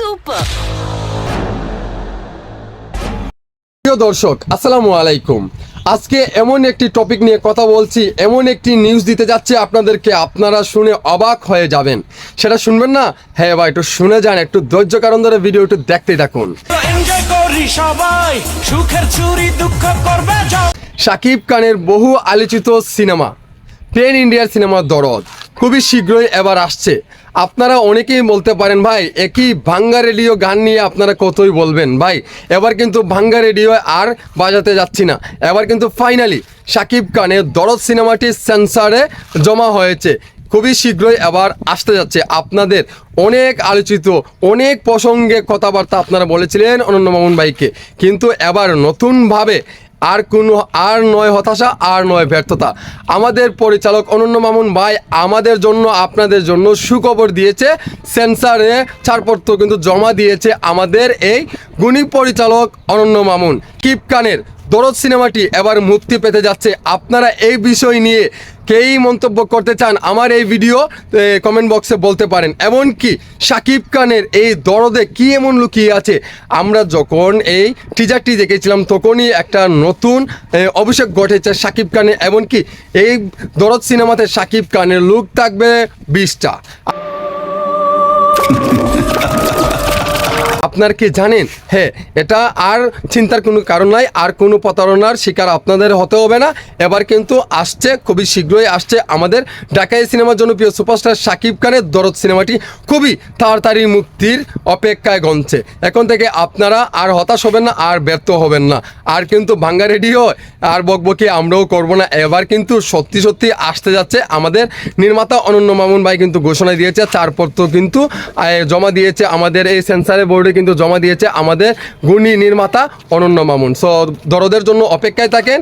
Super. প্রিয় দর্শক, আসসালামু আলাইকুম। আজকে এমন একটি টপিক নিয়ে কথা বলছি, এমন একটি নিউজ দিতে যাচ্ছে আপনাদেরকে, আপনারা শুনে অবাক হয়ে যাবেন। সেটা শুনবেন না? হ্যাঁ ভাই, একটু শুনে যান, একটু ধৈর্য কারণ ধরে ভিডিও একটু দেখতে থাকুন। শাকিব খানের বহু আলোচিত সিনেমা প্যান ইন্ডিয়ার সিনেমা দরদ খুবই শীঘ্রই এবার আসছে। আপনারা অনেকেই বলতে পারেন, ভাই একই ভাঙ্গা রেডিও গান নিয়ে আপনারা কতই বলবেন। ভাই এবার কিন্তু ভাঙ্গা রেডিও আর বাজাতে যাচ্ছি না, এবার কিন্তু ফাইনালি শাকিব খানের দরদ সিনেমাটি সেন্সরে জমা হয়েছে। খুবই শীঘ্রই এবার আসতে যাচ্ছে। আপনাদের অনেক আলোচিত অনেক প্রসঙ্গে কথাবার্তা আপনারা বলেছিলেন অনন্য মামুন ভাইকে, কিন্তু এবার নতুনভাবে আর নয় হতাশা, আর নয় ব্যর্থতা। আমাদের পরিচালক অনন্য মামুন ভাই আমাদের জন্য, আপনাদের জন্য সুখবর দিয়েছে। সেন্সরে ছাড়পত্র কিন্তু জমা দিয়েছে আমাদের এই গুণী পরিচালক অনন্য মামুন। শাকিব খানের দরদ সিনেমাটি এবার মুক্তি পেতে যাচ্ছে। আপনারা এই বিষয় নিয়ে কেই মন্তব্য করতে চান, আমার এই ভিডিও কমেন্ট বক্সে বলতে পারেন। এমনকি শাকিব খানের এই দরদে কি এমন লুকিয়ে আছে, আমরা যখন এই টিজারটি দেখেছিলাম তখনই একটা নতুন অভিষেক ঘটেছে শাকিব খানের। এমনকি এই দরদ সিনেমাতে শাকিব খানের লুক থাকবে 20টা। আপনার কি জানেন? হ্যাঁ, এটা আর চিন্তার কোনো কারণ নাই, আর কোনো প্রতারণার শিকার আপনাদের হতে হবে না। এবার কিন্তু আসছে, খুবই শীঘ্রই আসছে আমাদের ঢাকাই সিনেমার জনপ্রিয় সুপারস্টার শাকিব খানের দরদ সিনেমাটি খুবই তাড়াতাড়ি মুক্তির অপেক্ষায় গণছে। এখন থেকে আপনারা আর হতাশ হবেন না, আর ব্যর্থ হবেন না। আর কিন্তু ভাঙ্গা রেডিও আর বকবকি আমরাও করবো না। এবার কিন্তু সত্যি সত্যি আসতে যাচ্ছে। আমাদের নির্মাতা অনন্য মামুন ভাই কিন্তু ঘোষণা দিয়েছে, ছাড়পত্র কিন্তু জমা দিয়েছে আমাদের এই সেন্সারের বোর্ডে কিন্তু জমা দিয়েছে আমাদের গুণী নির্মাতা অনন্য মামুন। সো দরদের জন্য অপেক্ষায় থাকেন।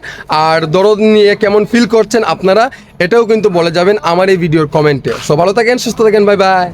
আর দরদ নিয়ে কেমন ফিল করছেন আপনারা, এটাও কিন্তু বলে যাবেন আমার এই ভিডিওর কমেন্টে। সো ভালো থাকেন, সুস্থ থাকেন, বাই বাই।